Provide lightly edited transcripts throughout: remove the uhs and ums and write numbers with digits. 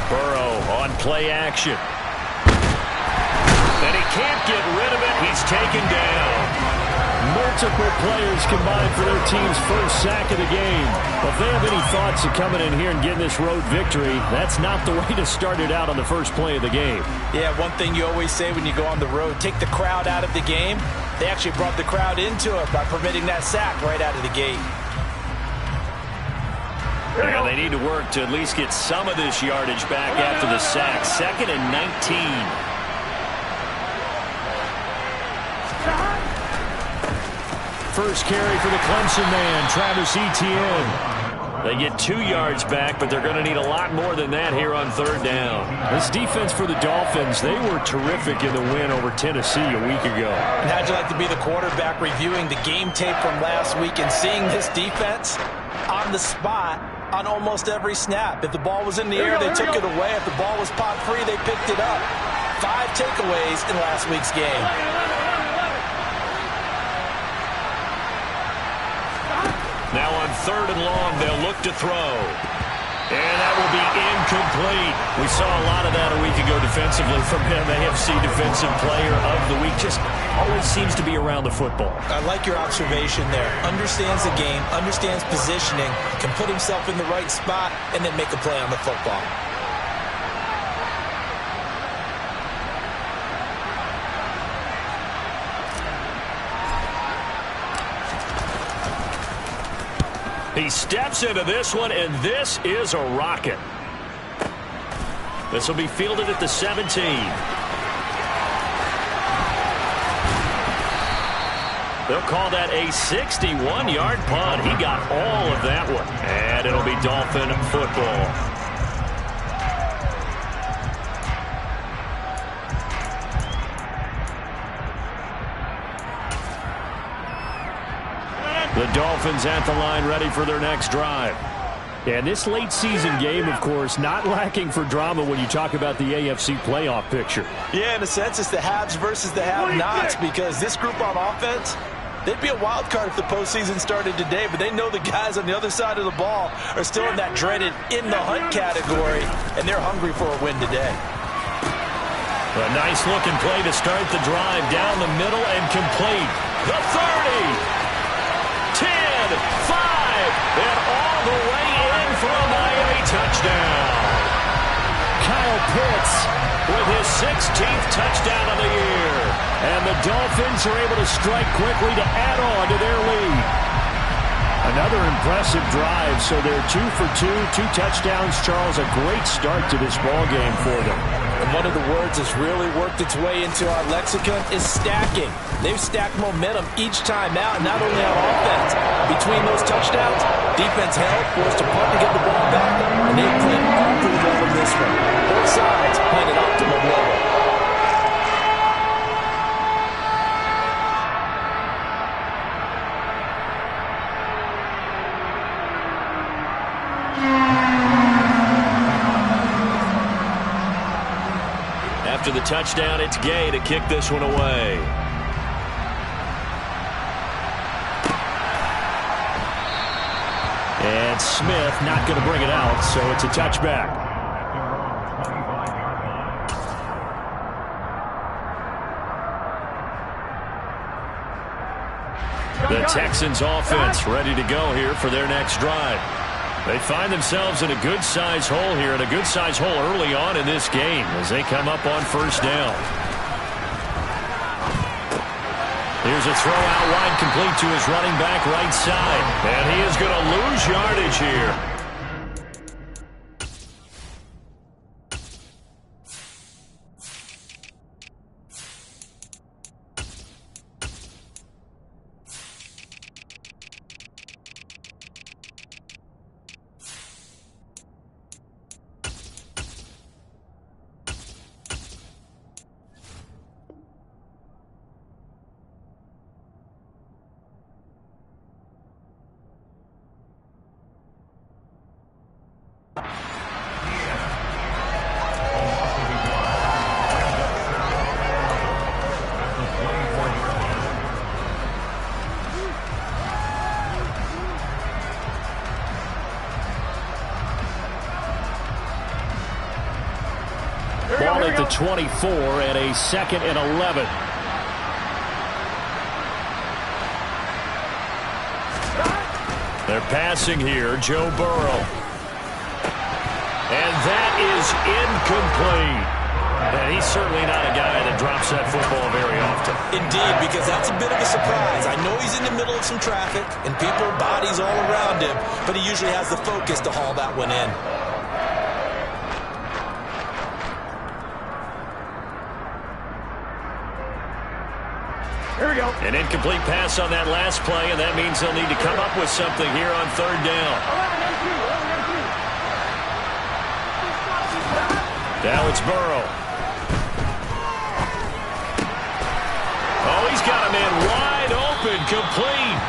Burrow on play action. And he can't get rid of it. He's taken down. Multiple players combined for their team's first sack of the game. If they have any thoughts of coming in here and getting this road victory, that's not the way to start it out on the first play of the game. Yeah, one thing you always say when you go on the road, take the crowd out of the game. They actually brought the crowd into it by permitting that sack right out of the gate. Yeah, they need to work to at least get some of this yardage back after the sack. 2nd and 19. First carry for the Clemson man, Travis Etienne. They get 2 yards back, but they're going to need a lot more than that here on 3rd down. This defense for the Dolphins, they were terrific in the win over Tennessee a week ago. And how'd you like to be the quarterback reviewing the game tape from last week and seeing this defense on the spot on almost every snap? If the ball was in the air, they took it away. If the ball was pop free, they picked it up. 5 takeaways in last week's game. Now on 3rd and long, they'll look to throw. And that will be incomplete. We saw a lot of that a week ago defensively from him. AFC Defensive Player of the Week. Just always seems to be around the football. I like your observation there. Understands the game, understands positioning, can put himself in the right spot, and then make a play on the football. He steps into this one, and this is a rocket. This will be fielded at the 17. They'll call that a 61-yard punt. He got all of that one. And it'll be Dolphin football. The Dolphins at the line, ready for their next drive. And this late season game, of course, not lacking for drama when you talk about the AFC playoff picture. Yeah, in a sense, it's the haves versus the have-nots, because this group on offense, they'd be a wild card if the postseason started today, but they know the guys on the other side of the ball are still in that dreaded in-the-hunt category, and they're hungry for a win today. A nice-looking play to start the drive down the middle and complete. The 30. 10, 5, and all the way in for a Miami touchdown. Kyle Pitts with his 16th touchdown of the year. And the Dolphins are able to strike quickly to add on to their lead. Another impressive drive, so they're 2 for 2, 2 touchdowns. Charles, a great start to this ball game for them. And one of the words that's really worked its way into our lexicon is stacking. They've stacked momentum each time out, not only on offense. Between those touchdowns, defense held, forced to punt to get the ball back, and they played awfully well in this one. Both sides playing at optimum level. After the touchdown, it's Gay to kick this one away. And Smith not going to bring it out, so it's a touchback. The Texans offense ready to go here for their next drive. They find themselves in a good-sized hole here, and a good-sized hole early on in this game as they come up on 1st down. Here's a throw out wide, complete to his running back right side. And he is going to lose yardage here. at the 24 and a 2nd and 11. They're passing here, Joe Burrow. And that is incomplete. And he's certainly not a guy that drops that football very often. Indeed, because that's a bit of a surprise. I know he's in the middle of some traffic and people, bodies all around him, but he usually has the focus to haul that one in. Here we go. An incomplete pass on that last play, and that means they'll need to come up with something here on 3rd down. Now it's Burrow. Oh, he's got a man wide open, complete.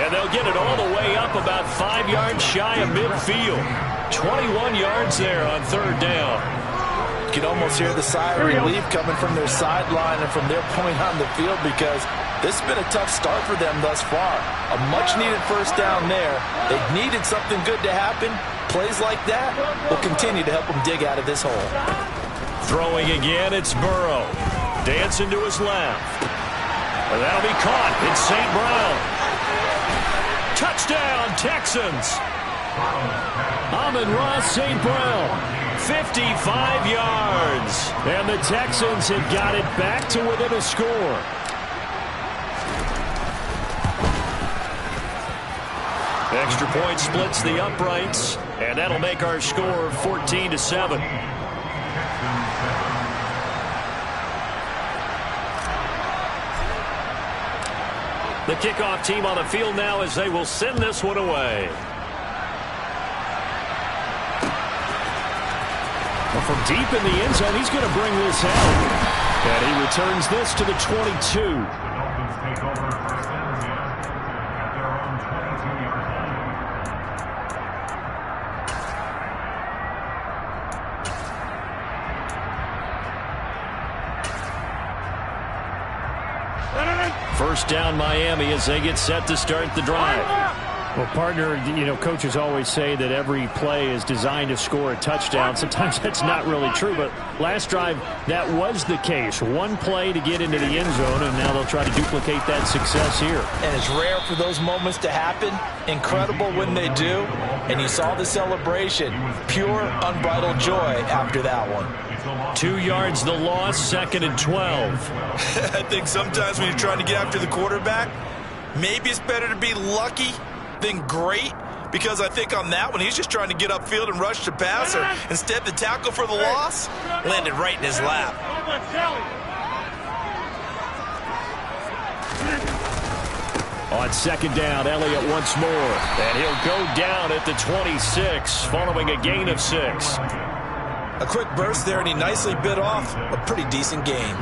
And they'll get it all the way up about 5 yards shy of midfield. 21 yards there on 3rd down. You can almost hear the sigh of relief coming from their sideline and from their point on the field, because this has been a tough start for them thus far. A much-needed 1st down there. They needed something good to happen. Plays like that will continue to help them dig out of this hole. Throwing again, it's Burrow. Dancing to his left. And that'll be caught. It's St. Brown. Touchdown, Texans. Amon-Ra St. Brown. 55 yards. And the Texans have got it back to within a score. Extra point splits the uprights, and that'll make our score 14-7. The kickoff team on the field now as they will send this one away. Well, from deep in the end zone, he's going to bring this out. And he returns this to the 22. First down, Miami, as they get set to start the drive. Well, partner, you know, coaches always say that every play is designed to score a touchdown. Sometimes that's not really true, but last drive, that was the case. One play to get into the end zone, and now they'll try to duplicate that success here. And it's rare for those moments to happen. Incredible when they do. And you saw the celebration. Pure, unbridled joy after that one. 2 yards the loss, 2nd and 12. I think sometimes when you're trying to get after the quarterback, maybe it's better to be lucky than great, because I think on that one, he's just trying to get upfield and rush the passer. Instead, the tackle for the loss landed right in his lap. On 2nd down, Elliott once more. And he'll go down at the 26, following a gain of 6. A quick burst there, and he nicely bit off a pretty decent gain.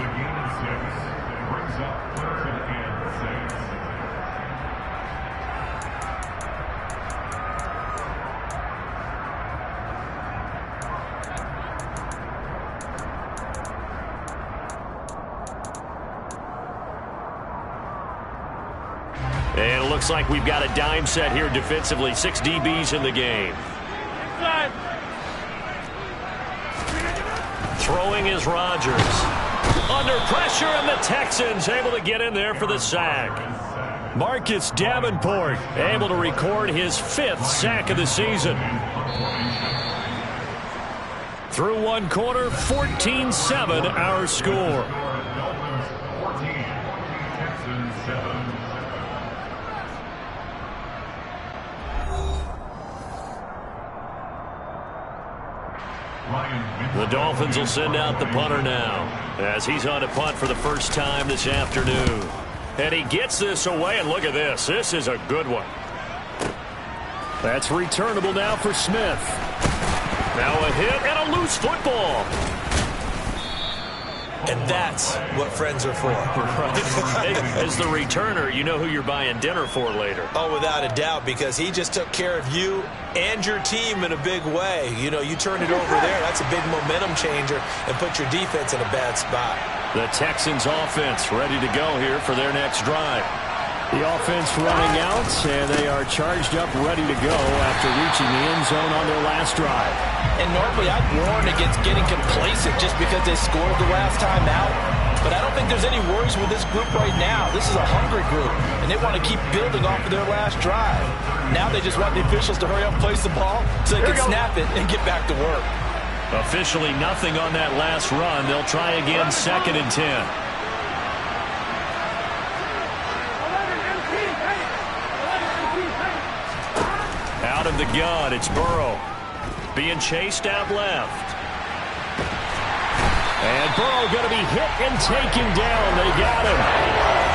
And it looks like we've got a dime set here defensively. 6 DBs in the game. Throwing is Rodgers. Under pressure, and the Texans able to get in there for the sack. Marcus Davenport able to record his 5th sack of the season. Through one quarter, 14-7 our score. The Dolphins will send out the punter now, as he's on to punt for the first time this afternoon. And he gets this away, and look at this. This is a good one. That's returnable now for Smith. Now a hit and a loose football. And that's what friends are for. As the returner, you know who you're buying dinner for later. Oh, without a doubt, because he just took care of you and your team in a big way. You know, you turned it over there. That's a big momentum changer and put your defense in a bad spot. The Texans offense ready to go here for their next drive. The offense running out, and they are charged up, ready to go after reaching the end zone on their last drive. And normally I'd warn against getting complacent just because they scored the last time out. But I don't think there's any worries with this group right now. This is a hungry group, and they want to keep building off of their last drive. Now they just want the officials to hurry up and place the ball so they can snap it and get back to work. Officially nothing on that last run. They'll try again, 2nd and 10. Out of the gun, it's Burrow. Being chased out left. And Burrow going to be hit and taken down. They got him.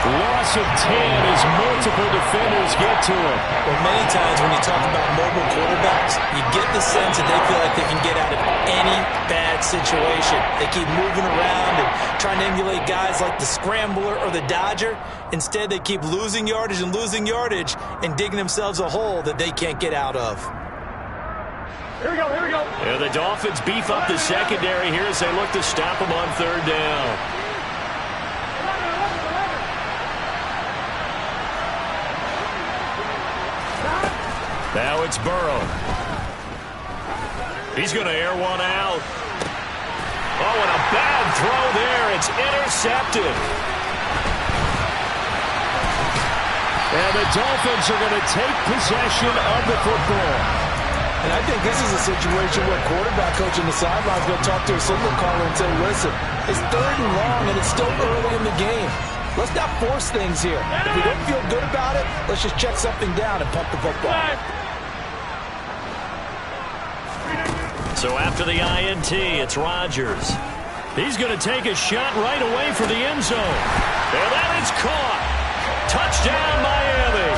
Loss of 10 as multiple defenders get to him. Well, many times when you talk about mobile quarterbacks, you get the sense that they feel like they can get out of any bad situation. They keep moving around and trying to emulate guys like the Scrambler or the Dodger. Instead, they keep losing yardage and digging themselves a hole that they can't get out of. Here we go. Yeah, the Dolphins beef up the secondary here as they look to stop them on 3rd down. Now it's Burrow. He's going to air one out. Oh, and a bad throw there. It's intercepted. And the Dolphins are going to take possession of the football. And I think this is a situation where quarterback coach on the sideline is going to talk to a signal caller and say, listen, it's 3rd and long and it's still early in the game. Let's not force things here. If we don't feel good about it, let's just check something down and pump the football. So after the INT, it's Rodgers. He's going to take a shot right away for the end zone. And that is caught. Touchdown, Miami.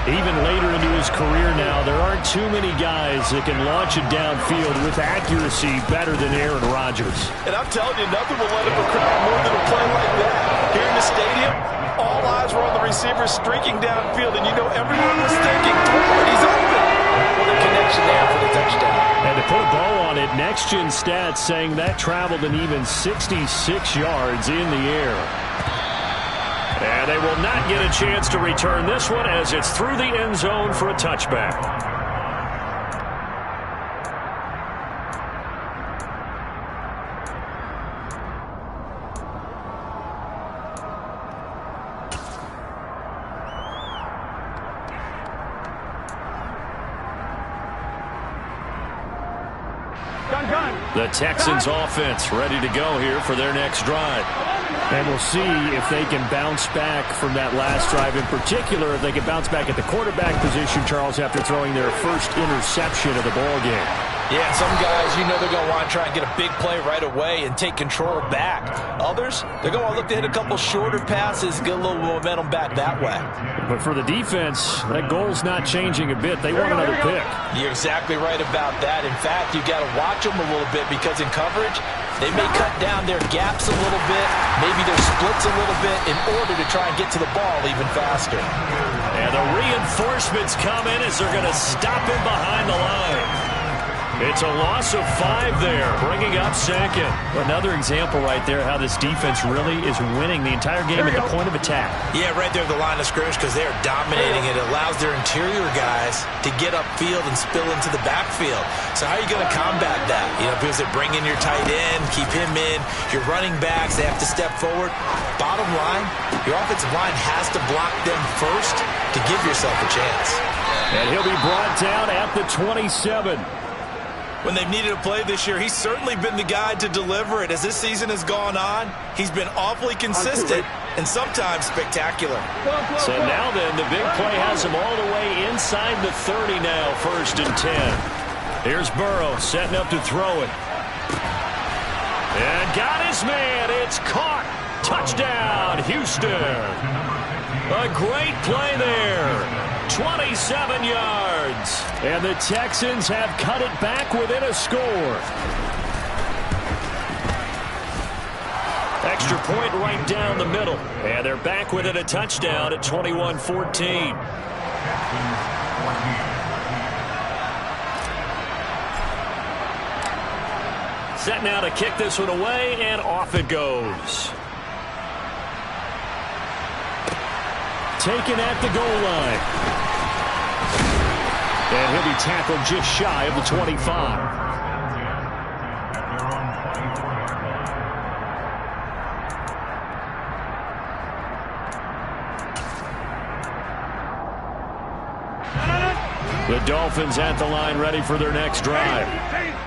Even later into his career now, there aren't too many guys that can launch it downfield with accuracy better than Aaron Rodgers. And I'm telling you, nothing will let him crowd more than a play like that. Here in the stadium, all eyes were on the receiver streaking downfield, and you know everyone was thinking, he's open. Well, the connection there for the touchdown. And to put a bow on it, Next Gen Stats saying that traveled an even 66 yards in the air. And they will not get a chance to return this one as it's through the end zone for a touchback. The Texans offense ready to go here for their next drive. And we'll see if they can bounce back from that last drive. In particular, if they can bounce back at the quarterback position, Charles, after throwing their first interception of the ball game. Yeah, some guys, you know they're going to want to try and get a big play right away and take control back. Others, they're going to look to hit a couple shorter passes, get a little momentum back that way. But for the defense, that goal's not changing a bit. They want another pick. You're exactly right about that. In fact, you got to watch them a little bit because in coverage, they may cut down their gaps a little bit, maybe their splits a little bit in order to try and get to the ball even faster. And the reinforcements come in as they're going to stop him behind the line. It's a loss of 5 there, bringing up 2nd. Another example right there how this defense really is winning the entire game at the point of attack. Yeah, right there at the line of scrimmage because they are dominating. It allows their interior guys to get upfield and spill into the backfield. So how are you going to combat that? You know, because they bring in your tight end, keep him in. Your running backs, they have to step forward. Bottom line, your offensive line has to block them first to give yourself a chance. And he'll be brought down at the 27. When they've needed a play this year, he's certainly been the guy to deliver it. As this season has gone on, he's been awfully consistent and sometimes spectacular. So now then, the big play has him all the way inside the 30 now, 1st and 10. Here's Burrow setting up to throw it. And got his man. It's caught. Touchdown, Houston. A great play there. 27 yards. And the Texans have cut it back within a score. Extra point right down the middle. And they're back within a touchdown at 21-14. Set now to kick this one away, and off it goes. taken at the goal line. And he'll be tackled just shy of the 25. The Dolphins at the line ready for their next drive.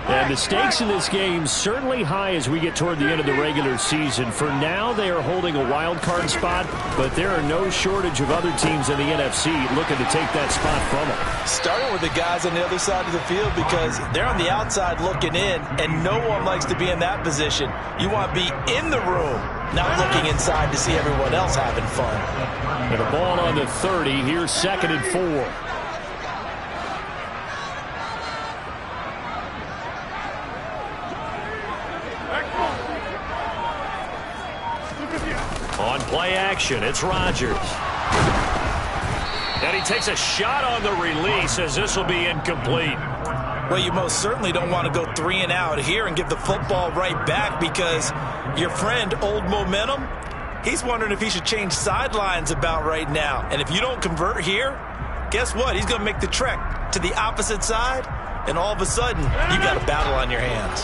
And the stakes in this game certainly high as we get toward the end of the regular season. For now, they are holding a wild card spot, but there are no shortage of other teams in the NFC looking to take that spot from them. Starting with the guys on the other side of the field because they're on the outside looking in, and no one likes to be in that position. You want to be in the room, not looking inside to see everyone else having fun. And the ball on the 30. Here's 2nd and 4. On play action, it's Rodgers. And he takes a shot on the release as this will be incomplete. Well, you most certainly don't want to go 3 and out here and give the football right back because your friend, Old Momentum, he's wondering if he should change sidelines about right now. And if you don't convert here, guess what? He's going to make the trek to the opposite side, and all of a sudden, you got a battle on your hands.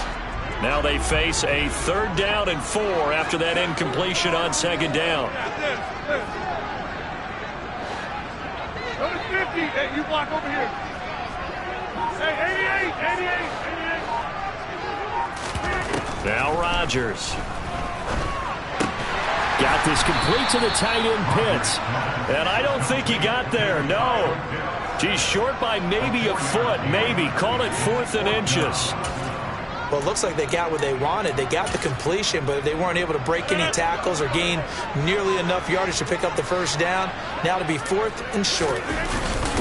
Now they face a 3rd down and 4 after that incompletion on 2nd down. Go to 50. Hey, you block over here. Hey, 88. Now Rodgers. Got this complete to the tight end Pitts. And I don't think he got there, no. He's short by maybe a foot, maybe. Call it 4th and inches. Well, it looks like they got what they wanted. They got the completion, but they weren't able to break any tackles or gain nearly enough yardage to pick up the 1st down. Now to be 4th and short.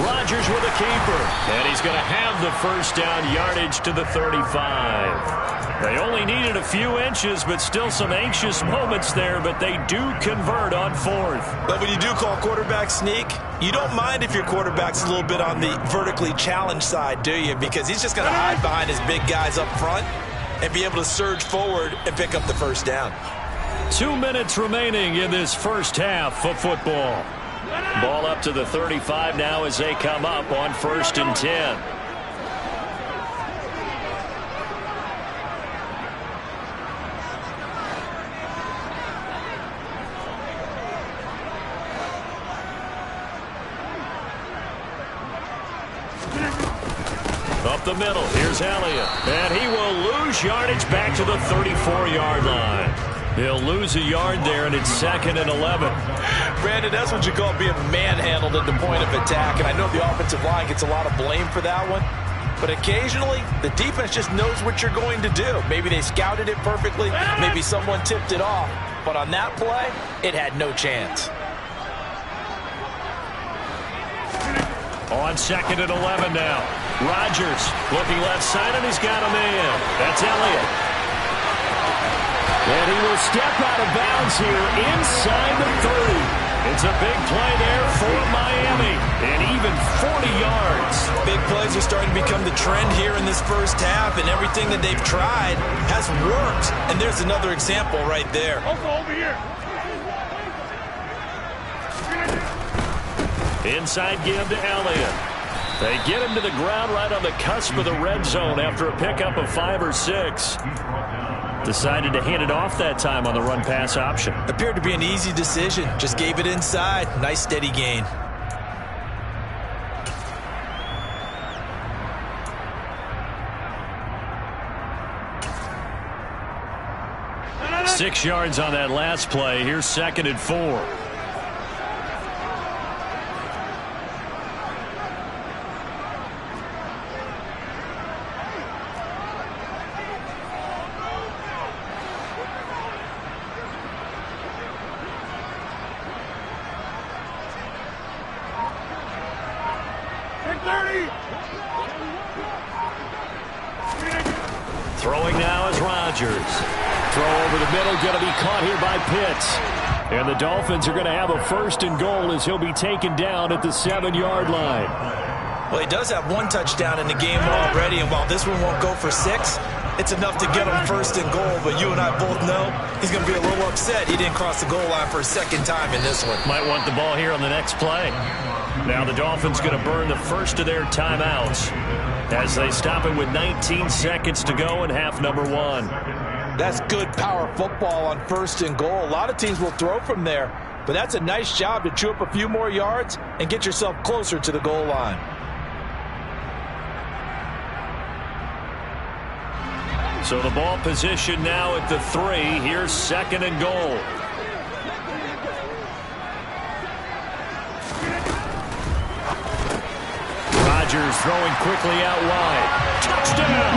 Rodgers with a keeper. And he's going to have the 1st down yardage to the 35. They only needed a few inches, but still some anxious moments there, but they do convert on 4th. But when you do call quarterback sneak, you don't mind if your quarterback's a little bit on the vertically challenged side, do you? Because he's just going to hide behind his big guys up front and be able to surge forward and pick up the 1st down. 2 minutes remaining in this first half of football. Ball up to the 35 now as they come up on 1st and 10. Up the middle, here's Elliott. And he will lose yardage back to the 34-yard line. He'll lose a yard there, and it's 2nd and 11. Brandon, that's what you call being manhandled at the point of attack. And I know the offensive line gets a lot of blame for that one. But occasionally, the defense just knows what you're going to do. Maybe they scouted it perfectly. Maybe someone tipped it off. But on that play, it had no chance. On 2nd and 11 now. Rodgers looking left side, and he's got a man. That's Elliott. And he will step out of bounds here inside the 30. It's a big play there for Miami. And even 40 yards. Big plays are starting to become the trend here in this first half, and everything that they've tried has worked. And there's another example right there. Over here. Inside give to Elliott. They get him to the ground right on the cusp of the red zone after a pickup of 5 or 6. Decided to hand it off that time on the run-pass option. Appeared to be an easy decision. Just gave it inside. Nice steady gain. Six yards on that last play. Here's 2nd and 4. Throwing now is Rodgers. Throw over the middle, going to be caught here by Pitts. And the Dolphins are going to have a 1st and goal as he'll be taken down at the 7-yard line. Well, he does have 1 touchdown in the game already, and while this one won't go for 6, it's enough to get him first and goal, but you and I both know he's going to be a little upset he didn't cross the goal line for a second time in this one. Might want the ball here on the next play. Now the Dolphins going to burn the first of their timeouts as they stop it with 19 seconds to go in half number 1. That's good power football on first and goal. A lot of teams will throw from there, but that's a nice job to chew up a few more yards and get yourself closer to the goal line. So the ball position now at the 3. Here's second and goal. Rodgers throwing quickly out wide. Touchdown!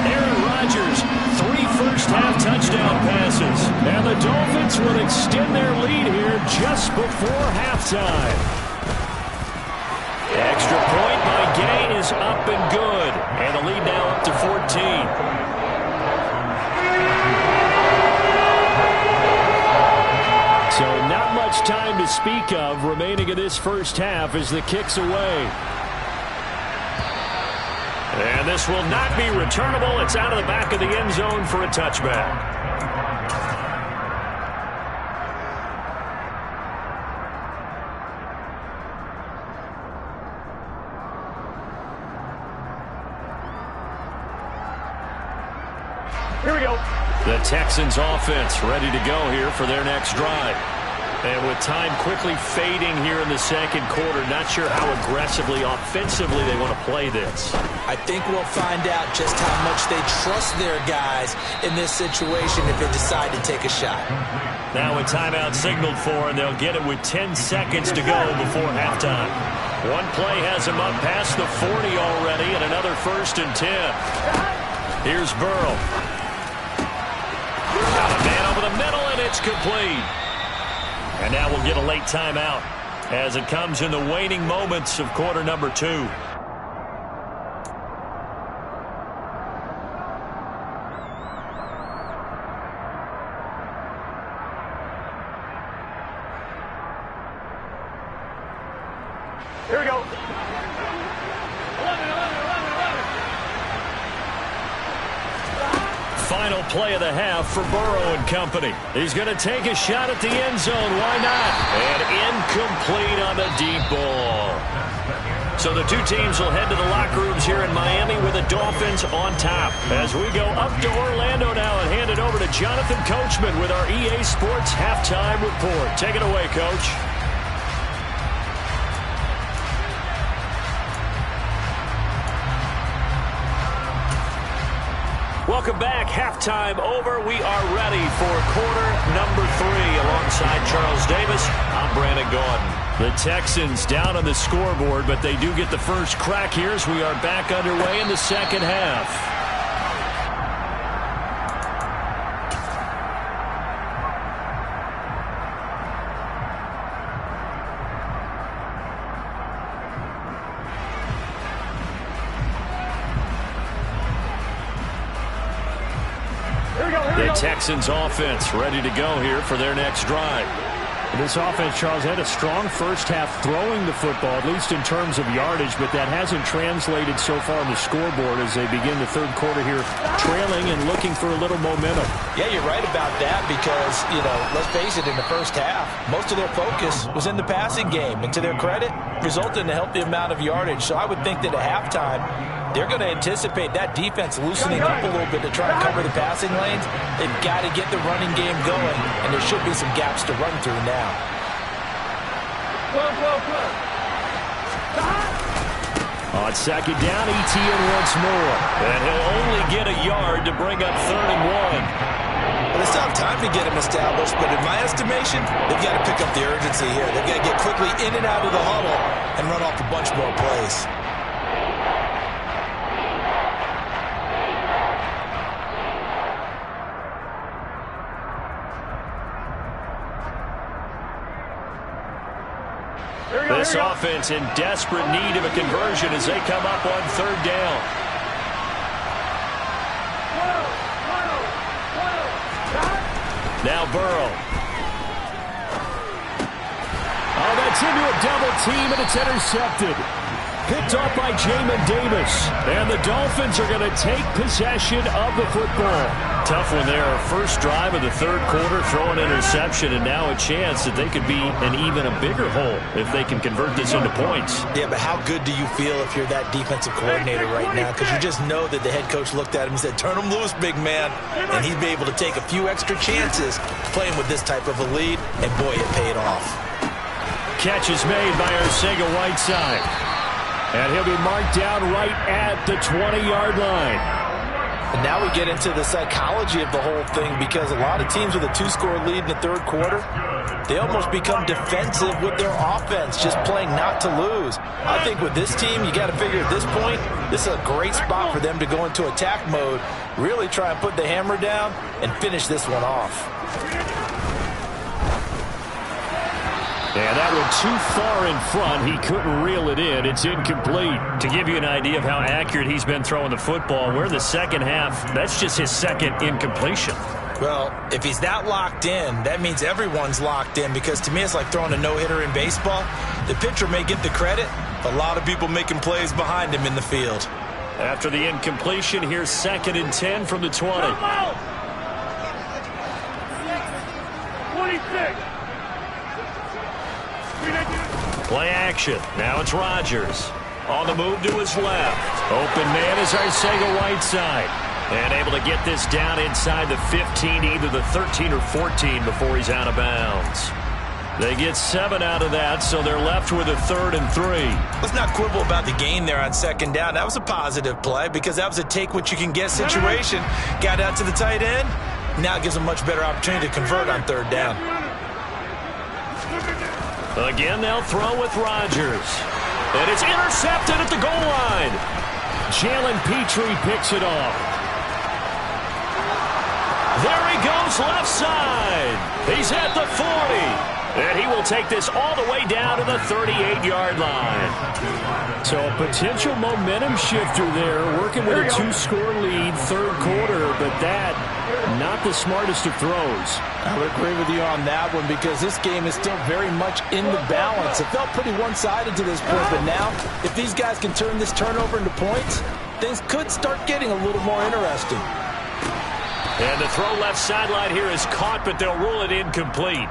Aaron Rodgers, 3 first-half touchdown passes. And the Dolphins will extend their lead here just before halftime. Extra point by Gay is up and good. And the lead now up to 14. So not much time to speak of remaining in this first half as the kick's away. And this will not be returnable. It's out of the back of the end zone for a touchback. Here we go. The Texans offense ready to go here for their next drive. And with time quickly fading here in the second quarter, not sure how aggressively, offensively they want to play this. I think we'll find out just how much they trust their guys in this situation if they decide to take a shot. Now a timeout signaled for, and they'll get it with 10 seconds to go before halftime. One play has them up past the 40 already, and another 1st and 10. Here's Burrow. Got a man over the middle, and it's complete. And now we'll get a late timeout as it comes in the waning moments of quarter number 2. Here we go. Final play of the half for Burrow and company. He's going to take a shot at the end zone. Why not? And incomplete on the deep ball. So the two teams will head to the locker rooms here in Miami with the Dolphins on top. As we go up to Orlando now and hand it over to Jonathan Coachman with our EA Sports Halftime Report. Take it away, Coach. Welcome back. Halftime over. We are ready for quarter number 3. Alongside Charles Davis, I'm Brandon Gaudin. The Texans down on the scoreboard, but they do get the first crack here as we are back underway in the second half. The Texans offense ready to go here for their next drive. This offense, Charles, had a strong first half throwing the football, at least in terms of yardage, but that hasn't translated so far on the scoreboard as they begin the third quarter here, trailing and looking for a little momentum. Yeah, you're right about that because, let's face it, in the first half, most of their focus was in the passing game, and to their credit, resulted in a healthy amount of yardage. So I would think that at halftime, they're going to anticipate that defense loosening up a little bit to try to cover the passing lanes. They've got to get the running game going, and there should be some gaps to run through now. On second down, ETN once more. And he'll only get a yard to bring up 3rd and 1. Well, they still have time to get him established, but in my estimation, they've got to pick up the urgency here. They've got to get quickly in and out of the huddle and run off a bunch more plays. This offense in desperate need of a conversion as they come up on 3rd down. Now Burrow. Oh, that's into a double team, and it's intercepted. Picked off by Jamin Davis. And the Dolphins are going to take possession of the football. Tough one there. First drive of the third quarter, throw an interception, and now a chance that they could be in even a bigger hole if they can convert this into points. Yeah, but how good do you feel if you're that defensive coordinator right now? Because you just know that the head coach looked at him and said, turn him loose, big man. And he'd be able to take a few extra chances playing with this type of a lead, and boy, it paid off. Catch is made by Arcega-Whiteside. And he'll be marked down right at the 20-yard line. And now we get into the psychology of the whole thing, because a lot of teams with a two-score lead in the third quarter, they almost become defensive with their offense, just playing not to lose. I think with this team, you got to figure at this point, this is a great spot for them to go into attack mode, really try and put the hammer down and finish this one off. And that one too far in front. He couldn't reel it in. It's incomplete. To give you an idea of how accurate he's been throwing the football, we're in the second half. That's just his second incompletion. Well, if he's that locked in, that means everyone's locked in, because to me it's like throwing a no-hitter in baseball. The pitcher may get the credit, a lot of people making plays behind him in the field. After the incompletion, here's 2nd and 10 from the 20. 26. Play action. Now it's Rodgers. On the move to his left. Open man is Arcega-Whiteside. And able to get this down inside the 15, either the 13 or 14 before he's out of bounds. They get 7 out of that, so they're left with a 3rd and 3. Let's not quibble about the gain there on 2nd down. That was a positive play, because that was a take-what-you-can-get situation. Got out to the tight end. Now it gives them a much better opportunity to convert on 3rd down. Again, they'll throw with Rodgers. And it's intercepted at the goal line. Jalen Petrie picks it off. There he goes left side. He's at the 40. And he will take this all the way down to the 38-yard line. So a potential momentum shifter there, working with a two-score lead, third quarter, but that, not the smartest of throws. I would agree with you on that one, because this game is still very much in the balance. It felt pretty one-sided to this point, but now, if these guys can turn this turnover into points, things could start getting a little more interesting. And the throw left sideline here is caught, but they'll rule it incomplete.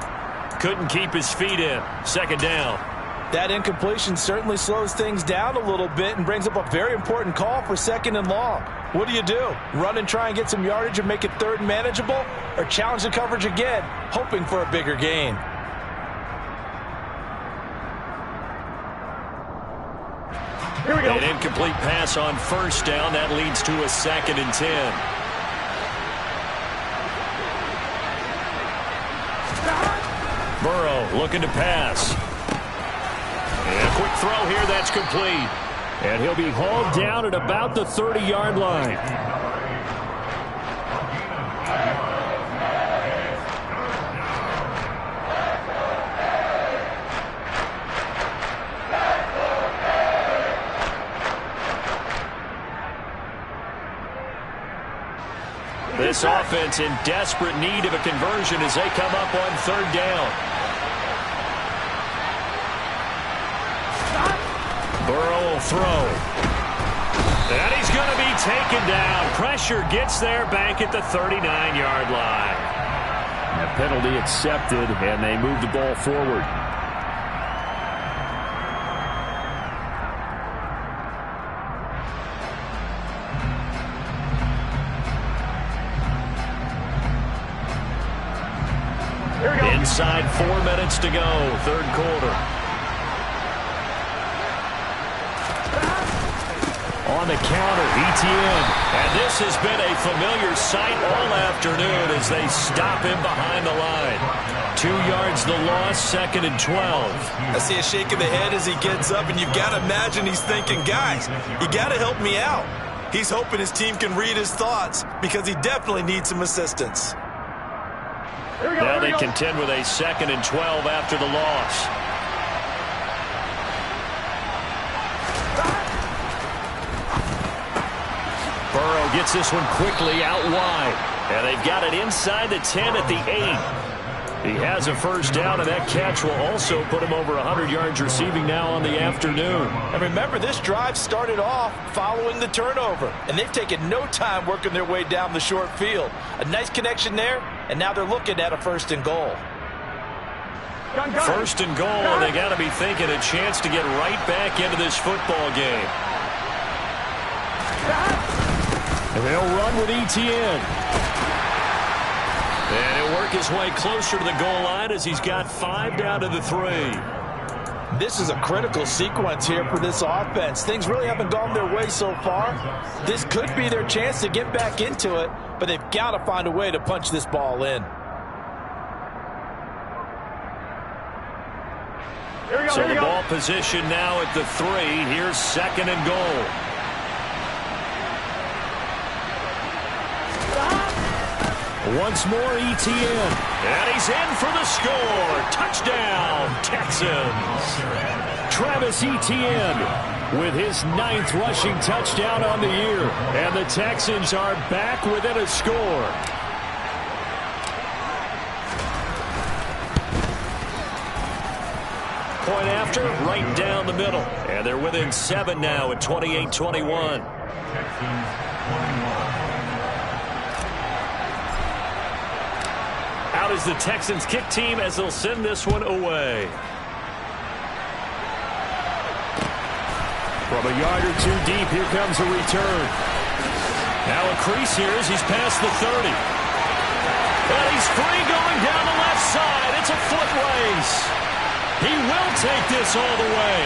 Couldn't keep his feet in. 2nd down. That incompletion certainly slows things down a little bit and brings up a very important call for 2nd and long. What do? Run and try and get some yardage and make it 3rd and manageable? Or challenge the coverage again, hoping for a bigger gain? Here we go. An incomplete pass on 1st down. That leads to a 2nd and 10. Burrow looking to pass. And a quick throw here, that's complete. And he'll be hauled down at about the 30-yard line. This offense in desperate need of a conversion as they come up on 3rd down. Burrow will throw. And he's going to be taken down. Pressure gets there back at the 39-yard line. A penalty accepted, and they move the ball forward. Inside 4 minutes to go, 3rd quarter. On the counter, Etienne. And this has been a familiar sight all afternoon as they stop him behind the line. 2 yards the loss, 2nd and 12. I see a shake of the head as he gets up, and you've got to imagine he's thinking, guys, you got to help me out. He's hoping his team can read his thoughts, because he definitely needs some assistance. Now they contend with a 2nd and 12 after the loss. Burrow gets this one quickly out wide. And they've got it inside the 10 at the 8. He has a first down, and that catch will also put him over 100 yards receiving now on the afternoon. And remember, this drive started off following the turnover, and they've taken no time working their way down the short field. A nice connection there, and now they're looking at a 1st and goal. First and goal, and they got to be thinking a chance to get right back into this football game. And they'll run with ETN. And he'll work his way closer to the goal line as he's got 5 down to the 3. This is a critical sequence here for this offense. Things really haven't gone their way so far. This could be their chance to get back into it, but they've got to find a way to punch this ball in. So the ball position now at the 3. Here's 2nd and goal. Once more, ETN. And he's in for the score. Touchdown, Texans. Travis Etienne with his 9th rushing touchdown on the year. And the Texans are back within a score. Point after, right down the middle. And they're within 7 now at 28-21. Out is the Texans kick team as they'll send this one away. From a yard or 2 deep, here comes a return. Now a crease here as he's past the 30. And he's free going down the left side. It's a foot race. He will take this all the way.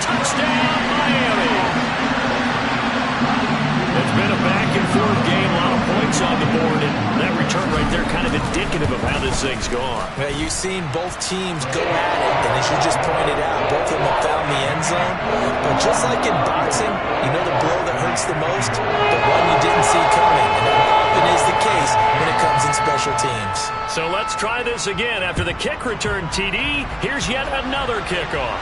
Touchdown, Miami. It's been a back-and-forth game, a lot of points on the board, and that return right there kind of indicative of how this thing's gone. Yeah, you've seen both teams go at it, and as you just pointed out, both of them have found the end zone. But just like in boxing, you know the blow that hurts the most? The one you didn't see coming, and that often is the case when it comes in special teams. So let's try this again. After the kick return, TD, here's yet another kickoff.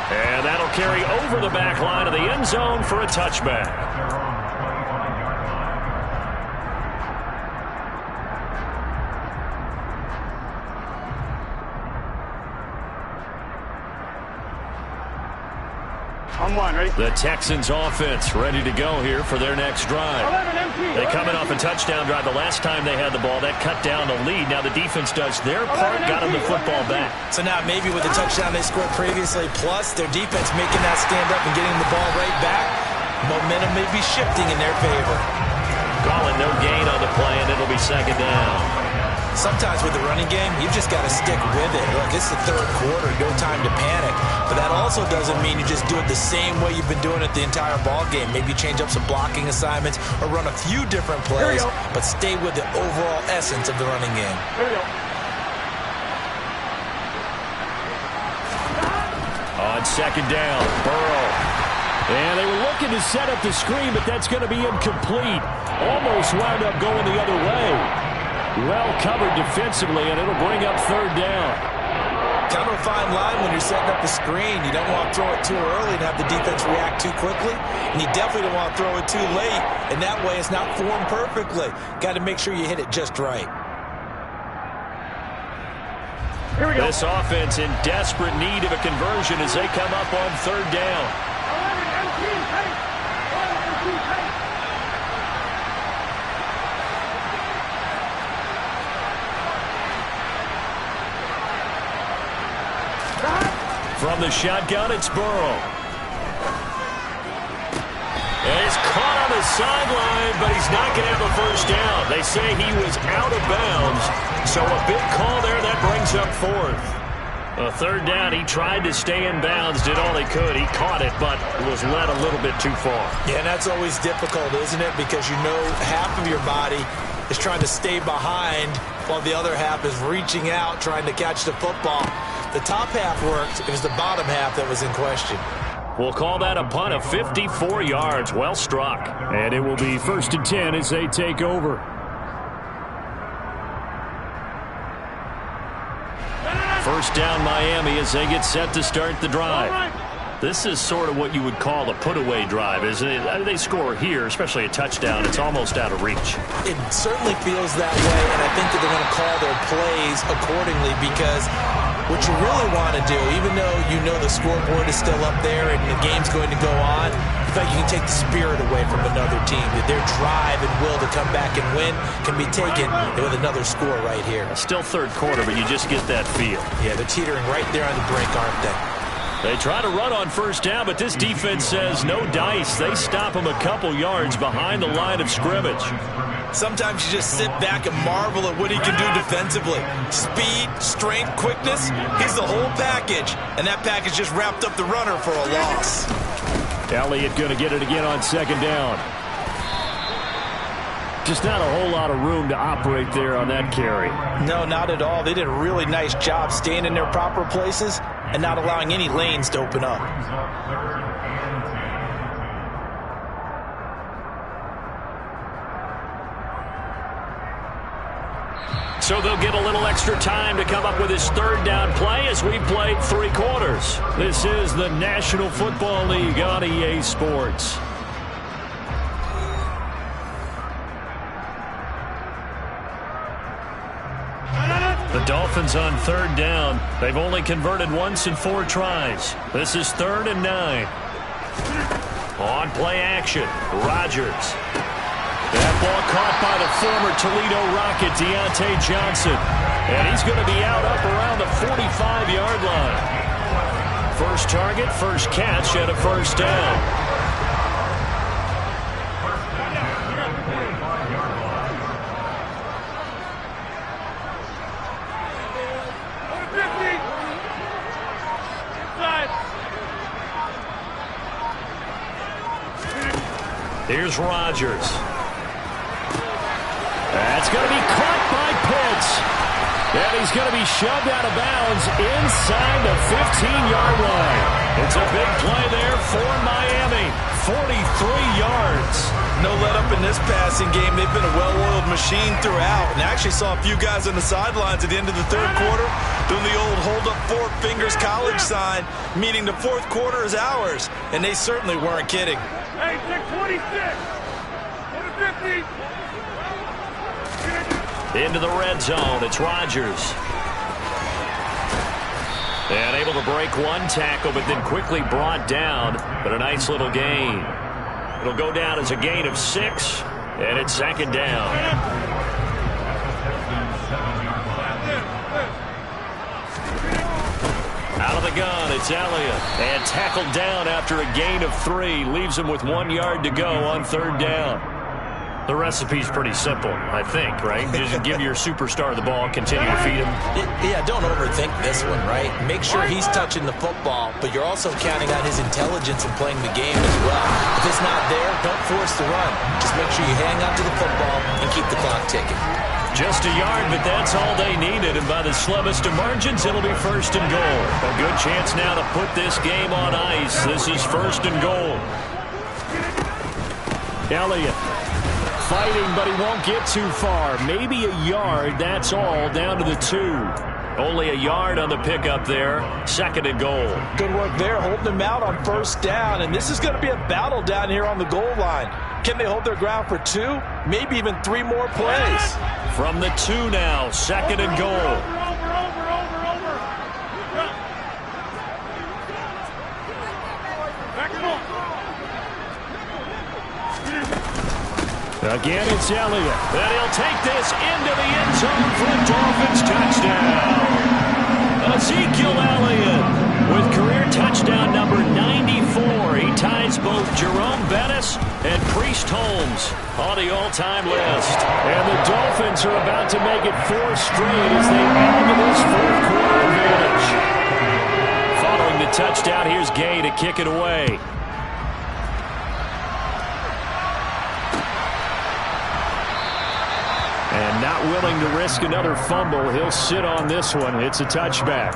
And that'll carry over the back line of the end zone for a touchback. On 1, ready? The Texans offense ready to go here for their next drive. They coming off a touchdown drive the last time they had the ball. That cut down the lead. Now the defense does their part, got them the football back. So now maybe with the touchdown they scored previously, plus their defense making that stand up and getting the ball right back, momentum may be shifting in their favor. Calling no gain on the play, and it'll be 2nd down. Sometimes with the running game, you've just got to stick with it. Look, it's the 3rd quarter, no time to panic. But that also doesn't mean you just do it the same way you've been doing it the entire ball game. Maybe change up some blocking assignments or run a few different plays, but stay with the overall essence of the running game. On 2nd down, Burrow. And they were looking to set up the screen, but that's going to be incomplete. Almost wound up going the other way. Well covered defensively, and it'll bring up 3rd down. Kind of a fine line when you're setting up the screen. You don't want to throw it too early and have the defense react too quickly. And you definitely don't want to throw it too late. And that way it's not formed perfectly. Got to make sure you hit it just right. Here we go. This offense in desperate need of a conversion as they come up on 3rd down. 11, 18, hey. 11, 18, hey. From the shotgun, it's Burrow. And he's caught on the sideline, but he's not going to have a first down. They say he was out of bounds, so a big call there. That brings up 4th. A 3rd down, he tried to stay in bounds, did all he could. He caught it, but was led a little bit too far. Yeah, and that's always difficult, isn't it? Because you know half of your body is trying to stay behind while the other half is reaching out, trying to catch the football. The top half worked. It was the bottom half that was in question. We'll call that a punt of 54 yards. Well struck. And it will be 1st and 10 as they take over. First down Miami as they get set to start the drive. This is sort of what you would call a put-away drive, isn't it? I mean, they score here, especially a touchdown. It's almost out of reach. It certainly feels that way, and I think that they're going to call their plays accordingly because what you really want to do, even though you know the scoreboard is still up there and the game's going to go on, I feel like you can take the spirit away from another team. That their drive and will to come back and win can be taken with another score right here. Still third quarter, but you just get that feel. Yeah, they're teetering right there on the brink, aren't they? They try to run on first down, but this defense says no dice. They stop them a couple yards behind the line of scrimmage. Sometimes you just sit back and marvel at what he can do defensively. Speed, strength, quickness, he's the whole package. And that package just wrapped up the runner for a loss. Elliott going to get it again on second down. Just not a whole lot of room to operate there on that carry. No, not at all. They did a really nice job staying in their proper places and not allowing any lanes to open up. So they'll get a little extra time to come up with his third down play as we've played 3 quarters. This is the National Football League on EA Sports. The Dolphins on third down. They've only converted once in 4 tries. This is 3rd and 9. On play action, Rodgers. That ball caught by the former Toledo Rocket, Deontay Johnson. And he's going to be out up around the 45-yard line. First target, first catch, and a first down. Here's Rodgers. That's going to be caught by Pitts. And he's going to be shoved out of bounds inside the 15-yard line. It's a big play there for Miami. 43 yards. No let up in this passing game. They've been a well-oiled machine throughout. And I actually saw a few guys on the sidelines at the end of the third quarter doing the old hold up 4 fingers college sign, meaning the fourth quarter is ours. And they certainly weren't kidding. Hey, 626. 50. Into the red zone. It's Rodgers. And able to break one tackle, but then quickly brought down. But a nice little gain. It'll go down as a gain of 6, and it's 2nd down. Out of the gun, it's Elliott. And tackled down after a gain of 3. Leaves him with 1 yard to go on 3rd down. The recipe's pretty simple, I think, right? Just give your superstar the ball, continue to feed him. Yeah, don't overthink this one, right? Make sure he's touching the football, but you're also counting on his intelligence in playing the game as well. If it's not there, don't force the run. Just make sure you hang on to the football and keep the clock ticking. Just a yard, but that's all they needed, and by the slimmest of margins, it'll be 1st and goal. A good chance now to put this game on ice. This is 1st and goal. Elliott fighting, but he won't get too far. Maybe a yard, that's all, down to the 2. Only a yard on the pickup there. 2nd and goal. Good work there, holding them out on 1st down, and this is going to be a battle down here on the goal line. Can they hold their ground for 2? Maybe even 3 more plays. From the 2 now, 2nd and goal. Again, it's Elliott. And he'll take this into the end zone for a Dolphins touchdown. Ezekiel Elliott with career touchdown number 94. He ties both Jerome Bettis and Priest Holmes on the all-time list. And the Dolphins are about to make it 4 straight as they add to this 4th quarter advantage. Following the touchdown, here's Gay to kick it away. And not willing to risk another fumble, he'll sit on this one. It's a touchback.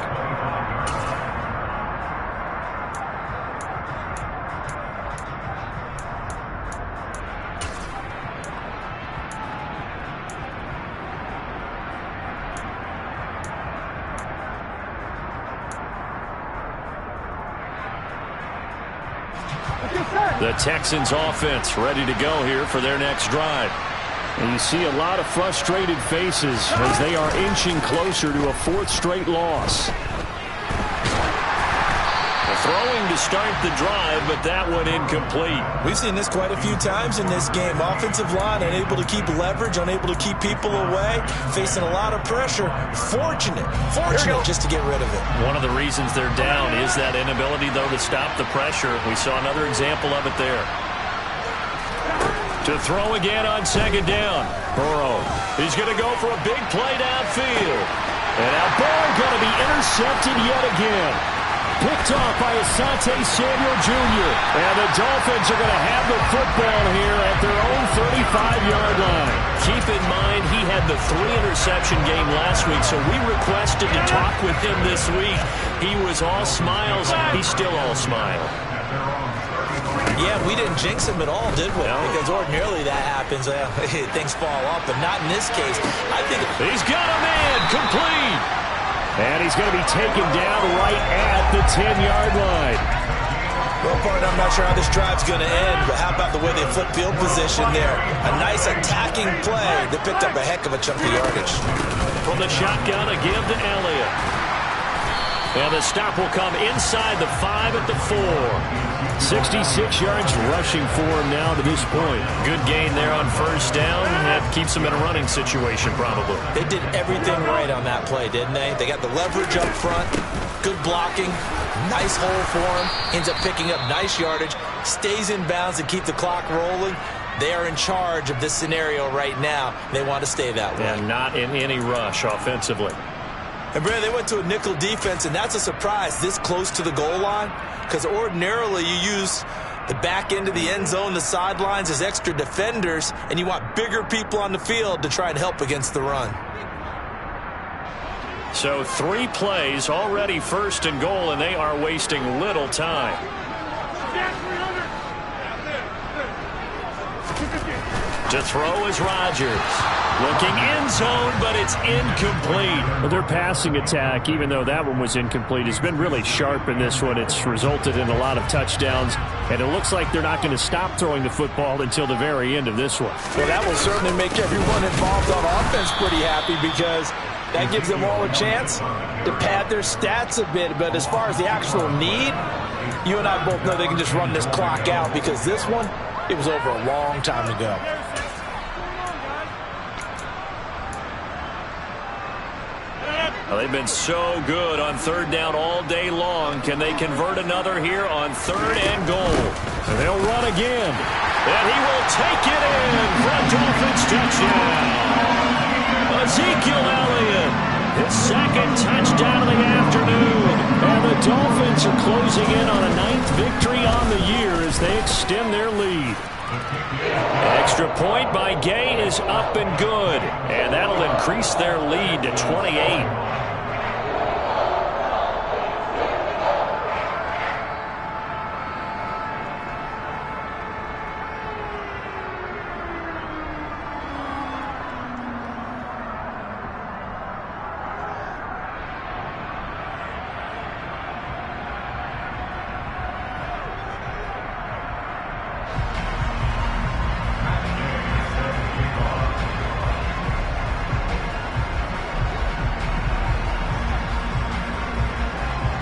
The Texans offense ready to go here for their next drive. And you see a lot of frustrated faces as they are inching closer to a 4th straight loss. Throwing to start the drive, but that one incomplete. We've seen this quite a few times in this game. Offensive line unable to keep leverage, unable to keep people away, facing a lot of pressure. Fortunate just to get rid of it. One of the reasons they're down is that inability, though, to stop the pressure. We saw another example of it there. To throw again on 2nd down. Burrow. He's going to go for a big play downfield. And now ball going to be intercepted yet again. Picked off by Asante Samuel Jr. And the Dolphins are going to have the football here at their own 35-yard line. Keep in mind, he had the 3-interception game last week, so we requested to talk with him this week. He was all smiles. He's still all smile. Yeah, we didn't jinx him at all, did we? No. Because ordinarily that happens. Things fall off, but not in this case. I think he's got a man complete. And he's going to be taken down right at the 10-yard line. Well, partner, I'm not sure how this drive's going to end, but how about the way they flip field position there? A nice attacking play that picked up a heck of a chunk of yardage. From the shotgun, a give to Elliott. And the stop will come inside the 5 at the 4. 66 yards rushing for him now to this point. Good gain there on 1st down. That keeps him in a running situation probably. They did everything right on that play, didn't they? They got the leverage up front, good blocking, nice hole for him, ends up picking up nice yardage, stays in bounds and keep the clock rolling. They are in charge of this scenario right now. They want to stay that way. And not in any rush offensively. And, Brad, they went to a nickel defense, and that's a surprise this close to the goal line, because ordinarily you use the back end of the end zone, the sidelines as extra defenders, and you want bigger people on the field to try and help against the run. So 3 plays, already 1st and goal, and they are wasting little time. To throw is Rodgers. Looking end zone, but it's incomplete. Well, their passing attack, even though that one was incomplete, has been really sharp in this one. It's resulted in a lot of touchdowns, and it looks like they're not going to stop throwing the football until the very end of this one. Well, that will certainly make everyone involved on offense pretty happy because that gives them all a chance to pad their stats a bit. But as far as the actual need, you and I both know they can just run this clock out because this one, it was over a long time ago. Well, they've been so good on 3rd down all day long. Can they convert another here on 3rd and goal? And they'll run again. And he will take it in for a Dolphins touchdown. Ezekiel Elliott, his 2nd touchdown of the afternoon. And the Dolphins are closing in on a 9th victory on the year as they extend their lead. Extra point by Gay is up and good. And that'll increase their lead to 28.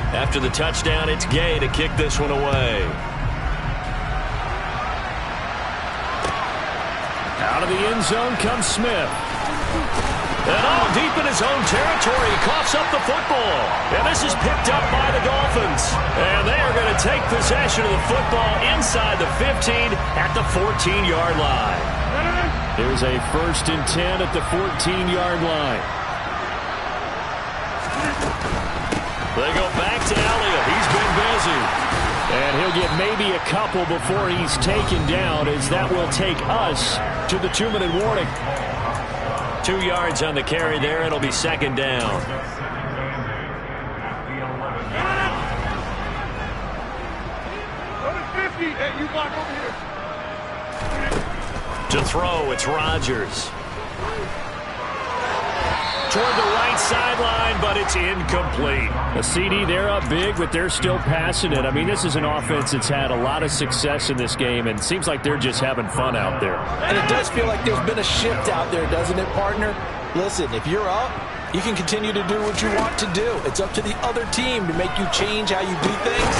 After the touchdown, it's Gay to kick this one away. Out of the end zone comes Smith. And deep in his own territory, he coughs up the football. And this is picked up by the Dolphins. And they are going to take possession of the football inside the 15 at the 14-yard line. There's a 1st and 10 at the 14-yard line. They go back to Elliott. He's been busy. And he'll get maybe a couple before he's taken down, as that will take us to the 2-minute warning. 2 yards on the carry there. It'll be 2nd down. Hey, you block over here. To throw, it's Rodgers. toward the right sideline, but it's incomplete. A CD, they're up big, but they're still passing it. I mean, this is an offense that's had a lot of success in this game, and it seems like they're just having fun out there. And it does feel like there's been a shift out there, doesn't it, partner? Listen, if you're up, you can continue to do what you want to do. It's up to the other team to make you change how you do things.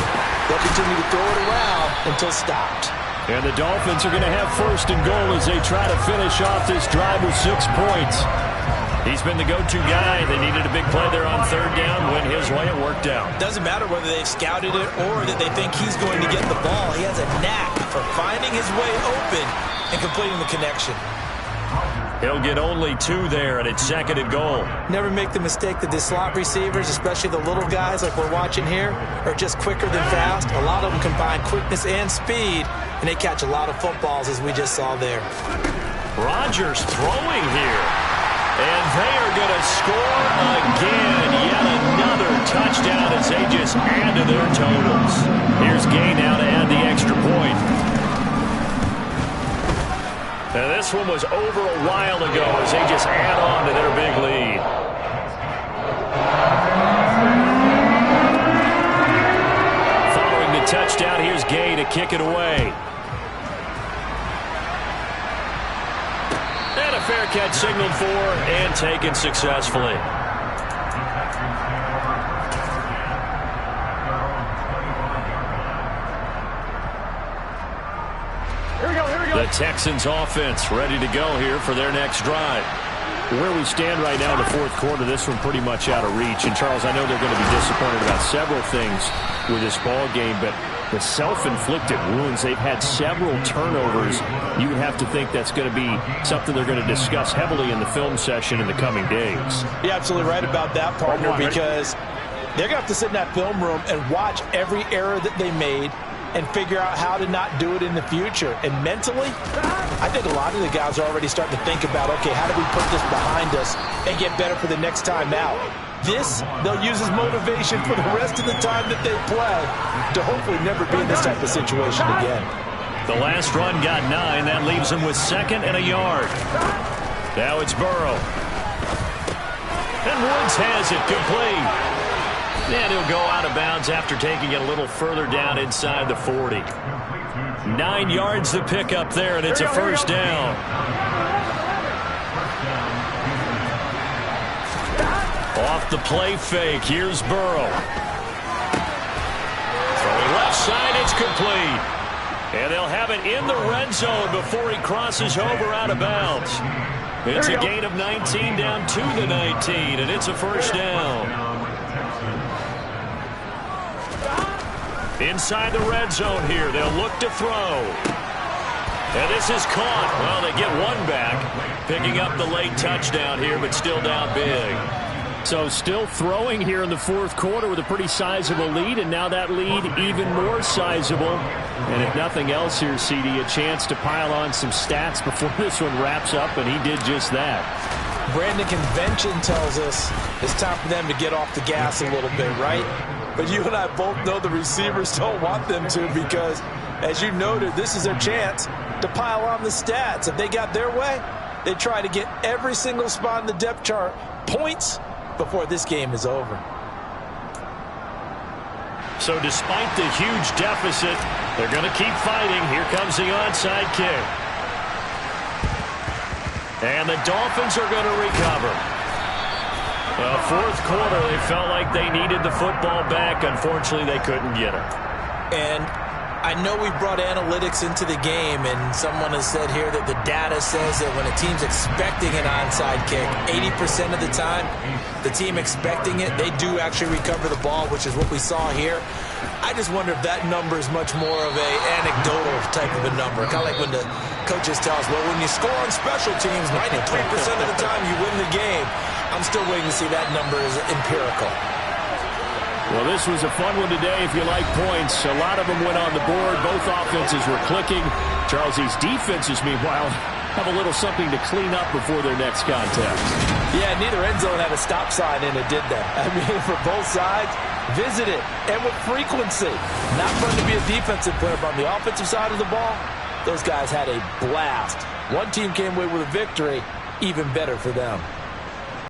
They'll continue to throw it around until stopped. And the Dolphins are going to have first and goal as they try to finish off this drive with 6 points. He's been the go-to guy. They needed a big play there on third down. Went his way. It worked out. Doesn't matter whether they've scouted it or that they think he's going to get the ball. He has a knack for finding his way open and completing the connection. He'll get only 2 there, and it's second and goal. Never make the mistake that the slot receivers, especially the little guys like we're watching here, are just quicker than fast. A lot of them combine quickness and speed, and they catch a lot of footballs, as we just saw there. Rodgers throwing here. And they are going to score again. Yet another touchdown as they just add to their totals. Here's Gay now to add the extra point. Now this one was over a while ago as they just add on to their big lead. Following the touchdown, here's Gay to kick it away. And a fair catch signaled for and taken successfully. The Texans offense ready to go here for their next drive. Where we stand right now in the fourth quarter, this one pretty much out of reach. And, Charles, I know they're going to be disappointed about several things with this ball game, but the self-inflicted wounds, they've had several turnovers. You would have to think that's going to be something they're going to discuss heavily in the film session in the coming days. You're absolutely right about that, partner, because they're going to have to sit in that film room and watch every error that they made and figure out how to not do it in the future. And mentally, I think a lot of the guys are already starting to think about, okay, how do we put this behind us and get better for the next time out? This, they'll use as motivation for the rest of the time that they play to hopefully never be in this type of situation again. The last run got 9. That leaves them with 2nd and a yard. Now it's Burrow. And Woods has it complete. And he'll go out of bounds after taking it a little further down inside the 40. 9 yards to pick up there, and it's a first down. Off the play fake, here's Burrow. Throwing left side, it's complete. And they'll have it in the red zone before he crosses over out of bounds. It's a gain of 19 down to the 19, and it's a first down. Inside the red zone here, they'll look to throw. And this is caught. Well, they get one back, picking up the late touchdown here, but still down big. So still throwing here in the fourth quarter with a pretty sizable lead, and now that lead even more sizable. And if nothing else here, CD, a chance to pile on some stats before this one wraps up, and he did just that. Brandon, convention tells us it's time for them to get off the gas a little bit, right? But you and I both know the receivers don't want them to because, as you noted, this is their chance to pile on the stats. If they got their way, they try to get every single spot in the depth chart points before this game is over. So despite the huge deficit, they're going to keep fighting. Here comes the onside kick. And the Dolphins are going to recover. Well, fourth quarter, they felt like they needed the football back. Unfortunately, they couldn't get it. And I know we brought analytics into the game, and someone has said here that the data says that when a team's expecting an onside kick, 80% of the time, the team expecting it, they do actually recover the ball, which is what we saw here. I just wonder if that number is much more of a anecdotal type of a number. Kind of like when the coaches tell us, well, when you score on special teams, 93% of the time you win the game. I'm still waiting to see that number is empirical. Well, this was a fun one today if you like points. A lot of them went on the board. Both offenses were clicking. Charles, these defenses, meanwhile, have a little something to clean up before their next contest. Yeah, neither end zone had a stop sign in it, did they? I mean, for both sides, visit it, and with frequency. Not fun to be a defensive player, but on the offensive side of the ball, those guys had a blast. One team came away with a victory, even better for them.